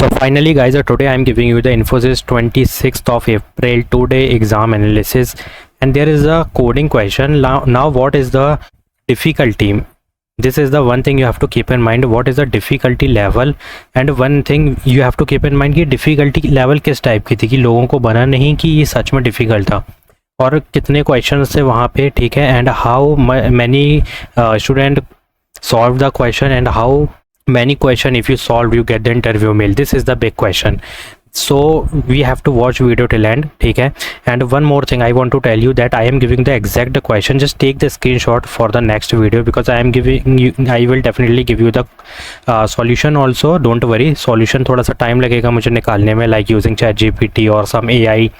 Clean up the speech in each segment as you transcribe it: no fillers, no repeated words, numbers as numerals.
So finally guys, today I am giving you the Infosys 26th of April 2-day exam analysis, and there is a coding question. Now what is the difficulty? This is the one thing you have to keep in mind. What is the difficulty level? And one thing you have to keep in mind कि difficulty level किस type की थी, कि लोगों को बना नहीं कि ये सच में difficult था, और कितने क्वेश्चन थे वहाँ पे, ठीक है, and how many student solve the question and how many question if you solve you get the interview mail. This is the big question, so we have to watch video till end, ठीक है. And one more thing I want to tell you that I am giving the exact question. Just take the screenshot for the next video because I am giving you, I will definitely give you the solution also. Don't worry, solution थोड़ा सा time लगेगा मुझे निकालने में, like using ChatGPT or some AI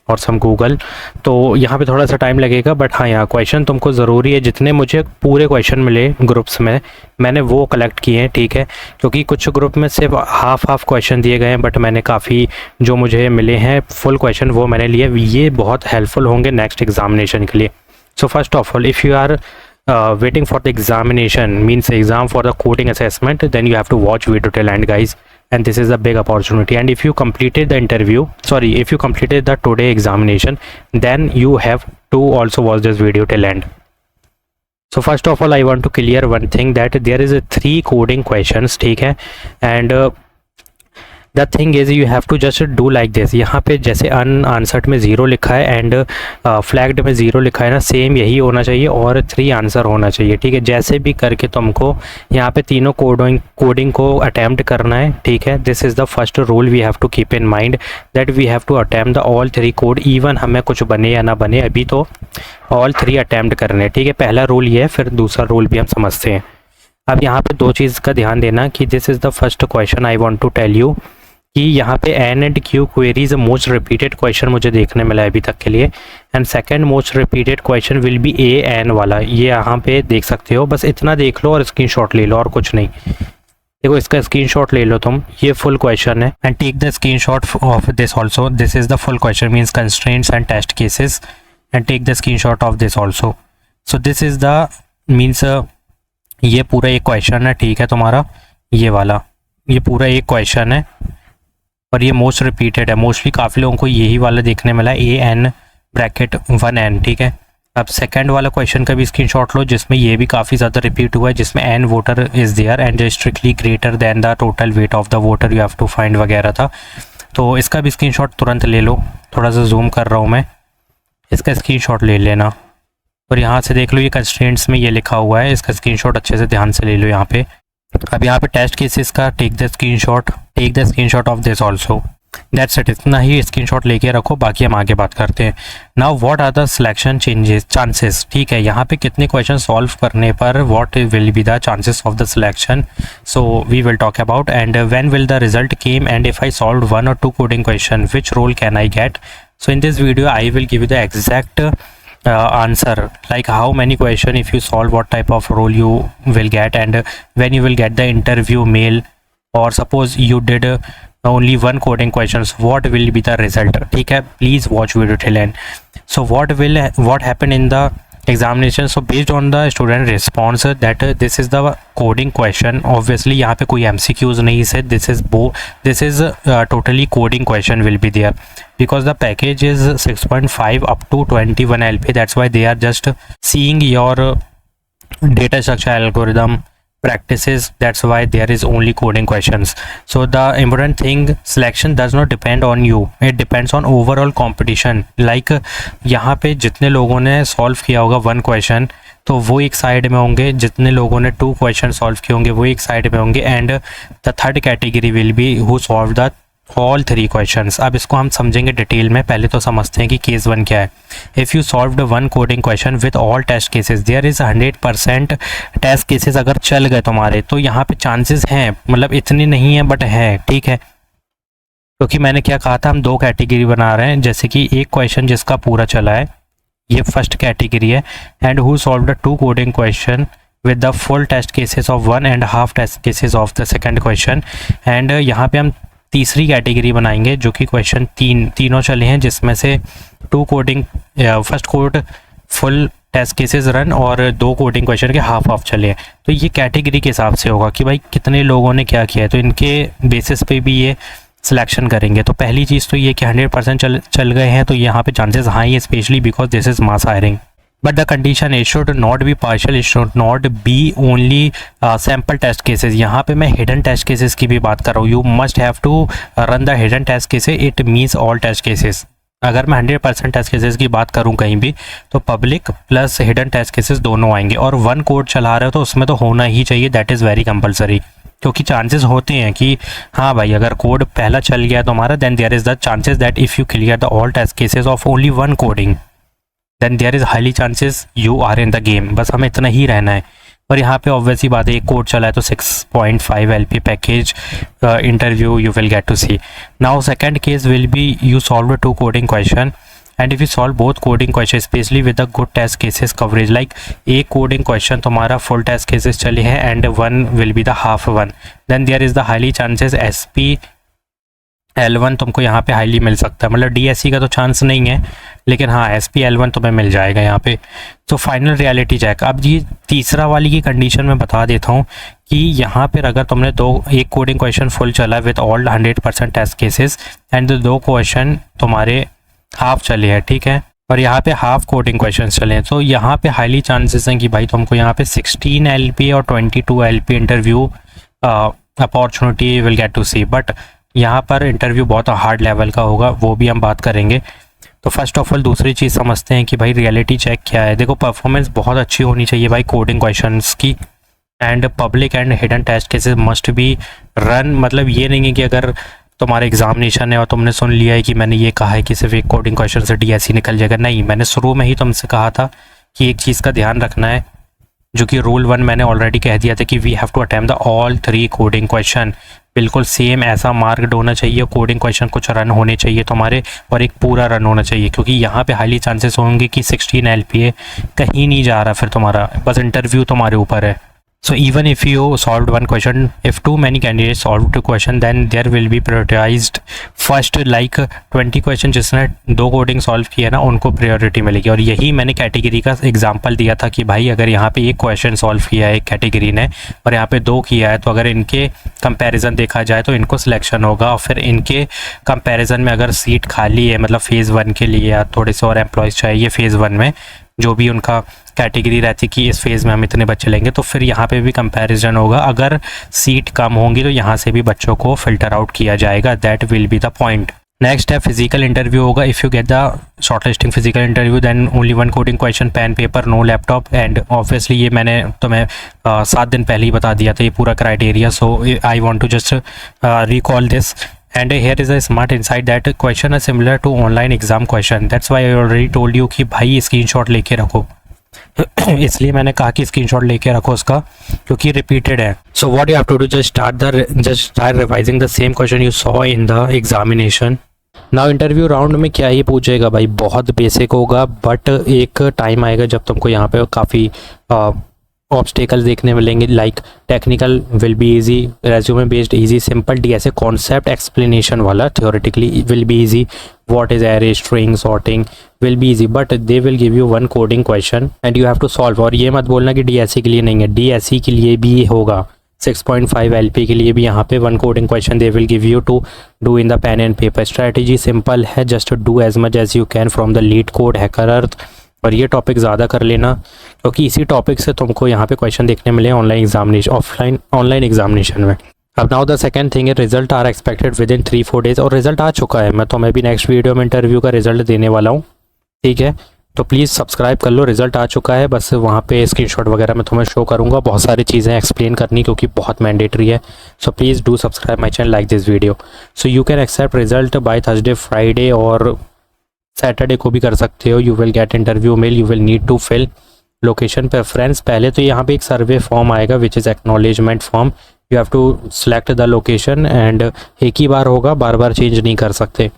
और सम Google, तो यहाँ पे थोड़ा सा टाइम लगेगा. बट हाँ, यहाँ क्वेश्चन तुमको ज़रूरी है. जितने मुझे पूरे क्वेश्चन मिले ग्रुप्स में मैंने वो कलेक्ट किए हैं, ठीक है, क्योंकि कुछ ग्रुप में सिर्फ हाफ क्वेश्चन दिए गए हैं, बट मैंने काफ़ी जो मुझे मिले हैं फुल क्वेश्चन वो मैंने लिए. ये बहुत हेल्पफुल होंगे नेक्स्ट एग्जामिनेशन के लिए. So first of all, if you are waiting for the examination, means exam for the coding assessment, then you have to watch video till end guys, and this is a big opportunity. And if you completed the if you completed the today examination, then you have to also watch this video till end. So first of all I want to clear one thing, that there is a 3 coding questions, ठीक है, and the thing is you have to just do like this. यहाँ पे जैसे unanswered में 0 लिखा है and flagged में 0 लिखा है ना, सेम यही होना चाहिए और 3 आंसर होना चाहिए, ठीक है. जैसे भी करके तुमको यहाँ पे तीनों कोडिंग को अटैम्प्ट करना है, ठीक है. This is the first rule we have to keep in mind, that we have to attempt the all 3 code. Even हमें कुछ बने या ना बने, अभी तो ऑल 3 अटैम्प्ट करने हैं, ठीक है. पहला रूल ये है, फिर दूसरा रूल भी हम समझते हैं. अब यहाँ पे 2 चीज़ का ध्यान देना कि this is the first question I want to tell you कि यहाँ पे N and Q queries most repeated question मुझे देखने मिला है अभी तक के लिए. And second most repeated question will be A N वाला. ये यहाँ पे देख सकते हो, बस इतना देख लो और स्क्रीनशॉट ले लो और कुछ नहीं. देखो इसका स्क्रीनशॉट ले लो तुम, ये फुल क्वेश्चन है. And take the screenshot of this also. This is the full question means constraints and test cases, and take the screenshot of this also. So this is the means ये पूरा एक question है, ठीक है, तुम्हारा ये वाला, ये पूरा एक क्वेश्चन है और ये मोस्ट रिपीटेड है. मोस्टली काफ़ी लोगों को यही वाला देखने मिला है, ए एन ब्रैकेट 1 एन, ठीक है. अब सेकंड वाला क्वेश्चन का भी स्क्रीनशॉट लो, जिसमें ये भी काफ़ी ज़्यादा रिपीट हुआ है, जिसमें an voter is there and strictly greater than the total weight of the voter you have to find वगैरह था. तो इसका भी स्क्रीनशॉट तुरंत ले लो. थोड़ा सा जूम कर रहा हूँ मैं, इसका स्क्रीनशॉट ले लेना और यहाँ से देख लो ये कंस्ट्रेंट्स में ये लिखा हुआ है, इसका स्क्रीनशॉट अच्छे से ध्यान से ले लो यहाँ पे. अब यहाँ पे टेस्ट केसेस का take the screenshot of this also. That's it. इतना ही स्क्रीनशॉट लेके रखो, बाकी हम आगे बात करते हैं. Now what are the selection chances, ठीक है. यहाँ पे कितने क्वेश्चन सॉल्व करने पर what will be the chances of the selection, so we will talk about. And when will the result came, and if I solve 1 or 2 coding question which role can I get. So in this video I will give you the exact answer, like how many question if you solve, what type of role you will get, and when you will get the interview mail, or suppose you did only 1 coding questions, what will be the result, ठीक है. please watch video till end. So what happened in the examination, so based on the student response that this is the coding question. obviously यहाँ पे कोई MCQs नहीं है, this is totally coding question will be there because the package is 6.5 up to 21 LP. that's why they are just seeing your data structure algorithm practices. that's why there is only coding questions. so the important thing, selection does not depend on you, it depends on overall competition. like यहाँ पे जितने लोगों ने solve किया होगा 1 question तो वो एक साइड में होंगे, जितने लोगों ने 2 क्वेश्चन सॉल्व किए होंगे वो एक साइड में होंगे, and the third category will be who solve the all 3 questions. अब इसको हम समझेंगे डिटेल में. पहले तो समझते हैं कि केस 1 क्या है. If you solved 1 coding question with all test cases, there is 100% test cases अगर चल गए तुम्हारे, तो यहाँ पे चांसेस हैं, मतलब इतने नहीं है बट है, ठीक है. क्योंकि मैंने क्या कहा था, हम 2 कैटेगरी बना रहे हैं. जैसे कि एक क्वेश्चन जिसका पूरा चला है, ये फर्स्ट कैटेगरी है, and who solved 2 coding question with the full test cases of 1 and half test cases of the second question. And यहाँ पे हम तीसरी कैटेगरी बनाएंगे जो कि क्वेश्चन तीनों चले हैं, जिसमें से 2 coding, first code full test cases run और 2 कोडिंग क्वेश्चन के हाफ चले हैं। तो ये कैटेगरी के हिसाब से होगा कि भाई कितने लोगों ने क्या किया है, तो इनके बेसिस पे भी ये सिलेक्शन करेंगे। तो पहली चीज़ तो ये कि 100% चल गए हैं, तो यहाँ पे चांसेस हाई है, specially because this is mass hiring. But the condition it should not be partial, it should not be only sample test cases. यहाँ पे मैं हिडन टेस्ट केसेस की भी बात कर रहा हूँ। You must have to run the hidden test cases, it means all test cases. अगर मैं 100% टेस्ट केसेस की बात करूं कहीं भी, तो public plus hidden test cases दोनों आएंगे। और 1 कोड चला रहे हो तो उसमें तो होना ही चाहिए, दैट इज़ वेरी कंपलसरी। क्योंकि चांसेस होते हैं कि हाँ भाई अगर कोड पहला चल गया तो हमारा, then there is the chances that if you clear the all test cases of only 1 coding, then there is highly chances you are in the game. बस हमें इतना ही रहना है। और यहाँ पे ऑब्वियस ही बात है, एक कोड चला है तो 6.5 LP package interview you will get to see. Now second case will be you solve 2 coding question, and if you solve both coding question specially with the good test cases coverage, like एक coding question तुम्हारा full test cases चले हैं and 1 will be the half 1, then there is the highly chances SP L1 तुमको यहाँ पे highly मिल सकता है। मतलब DSC का तो चांस नहीं है, लेकिन हाँ SP L1 तुम्हें मिल जाएगा यहाँ पे। तो फाइनल रियलिटी चेक। अब ये तीसरा वाली की कंडीशन में बता देता हूँ कि यहाँ पर अगर तुमने एक कोडिंग क्वेश्चन फुल चला with all 100% test cases and 2 question तुम्हारे हाफ चले हैं, ठीक है, और यहाँ पे हाफ कोडिंग क्वेश्चन चले हैं, तो यहाँ पे हाईली चांसेस हैं कि भाई तुमको यहाँ पे 16 LP और 22 LP interview opportunity will get to see. But यहाँ पर इंटरव्यू बहुत हार्ड लेवल का होगा, वो भी हम बात करेंगे। तो फर्स्ट ऑफ ऑल दूसरी चीज़ समझते हैं कि भाई रियलिटी चेक क्या है। देखो परफॉर्मेंस बहुत अच्छी होनी चाहिए भाई कोडिंग क्वेश्चंस की, and public and hidden test cases must be run. मतलब ये नहीं है कि अगर तुम्हारा एग्जामिनेशन है और तुमने सुन लिया है कि मैंने ये कहा है कि सिर्फ एक कोडिंग क्वेश्चन से DSC निकल जाएगा। नहीं, मैंने शुरू में ही तुमसे कहा था कि एक चीज़ का ध्यान रखना है, जो कि रूल 1 मैंने ऑलरेडी कह दिया था कि we have to attempt the all 3 coding question. बिल्कुल सेम ऐसा मार्क्ड होना चाहिए, कोडिंग क्वेश्चन कुछ रन होने चाहिए तुम्हारे और एक पूरा रन होना चाहिए, क्योंकि यहाँ पे हाईली चांसेस होंगे कि 16 LPA कहीं नहीं जा रहा फिर तुम्हारा, बस इंटरव्यू तुम्हारे ऊपर है। So even if you solved 1 question, if too many candidates solved 2 question, then there will be prioritized first, like 20 question जिसने 2 कोडिंग सॉल्व किया ना उनको प्रायोरिटी मिलेगी। और यही मैंने कैटेगरी का एग्जांपल दिया था कि भाई अगर यहाँ पे एक क्वेश्चन सॉल्व किया है एक कैटेगरी ने और यहाँ पे 2 किया है, तो अगर इनके कंपैरिजन देखा जाए तो इनको सिलेक्शन होगा। और फिर इनके कंपैरिजन में अगर सीट खाली है, मतलब फेज़ 1 के लिए या थोड़े से और एम्प्लॉयज़ चाहिए फेज़ 1 में, जो भी उनका कैटेगरी रहती कि इस फेज़ में हम इतने बच्चे लेंगे, तो फिर यहाँ पे भी कंपैरिजन होगा। अगर सीट कम होंगी तो यहाँ से भी बच्चों को फ़िल्टर आउट किया जाएगा, that will be the point. Next है फिजिकल इंटरव्यू होगा। If you get the short listing physical interview, then only 1 coding question, pen paper, no laptop. And obviously ये मैंने तुम्हें 7 दिन पहले ही बता दिया था ये पूरा criteria, so I want to just recall this. And here is a smart insight that question are similar to online exam question. That's why I already told you कि भाई स्क्रीनशॉट लेके रखो। इसलिए मैंने कहा कि स्क्रीनशॉट लेके रखो उसका, क्योंकि रिपीटेड है। So what you have to do, just start revising the same question you saw in the examination. Now interview round में क्या ही पूछेगा भाई, बहुत बेसिक होगा, बट एक टाइम आएगा जब तुमको यहाँ पे काफ़ी ऑब्स्टेकल्स देखने मिलेंगे, like technical will be easy, resume based easy, simple DSA concept explanation वाला theoretically will be easy, what is array, string, sorting will be easy, but they will give you 1 coding question and you have to solve. और ये मत बोलना कि DSA के लिए नहीं है, DSC के लिए भी होगा, 6.5 LP के लिए भी यहाँ पे 1 coding question they will give you to do in the pen and paper. Strategy simple है, just do as much as you can from the LeetCode, HackerEarth, और ये टॉपिक ज़्यादा कर लेना, क्योंकि इसी टॉपिक से तुमको यहाँ पे क्वेश्चन देखने मिले ऑनलाइन एग्जामिनेशन में। अब नाउ द सेकंड थिंग है, result are expected within 3-4 days, और रिजल्ट आ चुका है। मैं तुम्हें भी नेक्स्ट वीडियो में इंटरव्यू का रिजल्ट देने वाला हूँ, ठीक है, तो प्लीज़ सब्सक्राइब कर लो। रिजल्ट आ चुका है, बस वहाँ पे स्क्रीनशॉट वगैरह मैं तुम्हें शो करूँगा, बहुत सारी चीज़ें एक्सप्लेन करनी क्योंकि बहुत मैंडेटरी है। So please do subscribe my channel, like this video. So you can accept result by Thursday, Friday और सैटरडे को भी कर सकते हो। You will get interview mail, you will need to fill location preference. पहले तो यहाँ पे एक सर्वे फॉर्म आएगा which is acknowledgement form, you have to select the location and एक ही बार होगा, बार बार चेंज नहीं कर सकते।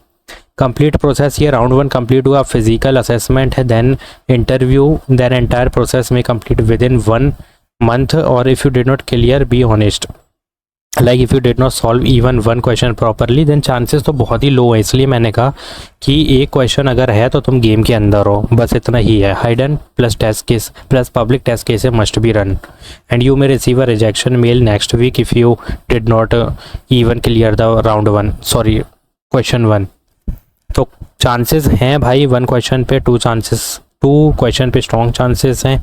कंप्लीट प्रोसेस, ये राउंड 1 कंप्लीट हुआ, फिजिकल असेसमेंट है, then interview, then entire process में कंप्लीट विद इन 1 मंथ, और if you did not clear be honest. Like if you did not solve even one question properly then chances तो बहुत ही लो है, इसलिए मैंने कहा कि एक क्वेश्चन अगर है तो तुम गेम के अंदर हो, बस इतना ही है। Hidden plus test case plus public test case must be run and you may receive a rejection mail next week if you did not even clear the round 1 sorry question 1। तो chances हैं भाई 1 question पे 2 question पे strong chances हैं,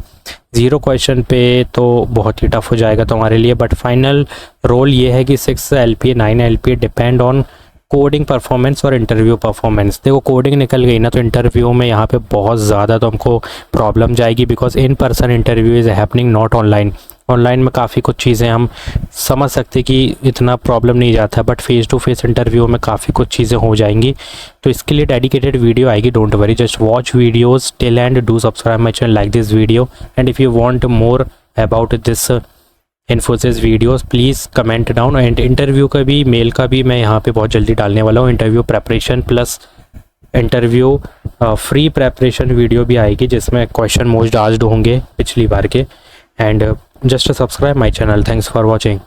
0 question पे तो बहुत ही tough हो जाएगा तुम्हारे लिए। बट फाइनल रोल ये है कि 6 LPA 9 LPA depend on coding performance और इंटरव्यू परफॉर्मेंस। देखो कोडिंग निकल गई ना तो इंटरव्यू में यहाँ पे बहुत ज़्यादा तुमको प्रॉब्लम जाएगी, because in person interview is happening not online. Online में काफ़ी कुछ चीज़ें हम समझ सकते कि इतना प्रॉब्लम नहीं जाता, but face to face interview में काफ़ी कुछ चीज़ें हो जाएंगी। तो इसके लिए डेडिकेटेड वीडियो आएगी, don't worry, just watch videos till end do subscribe my channel, like this video and if you want more about this Infosys videos please comment down. And interview का भी मेल का भी मैं यहाँ पे बहुत जल्दी डालने वाला हूँ। Interview preparation plus interview free preparation video भी आएगी जिसमें क्वेश्चन मोस्ट आस्क्ड होंगे पिछली बार के। And just subscribe my channel, thanks for watching.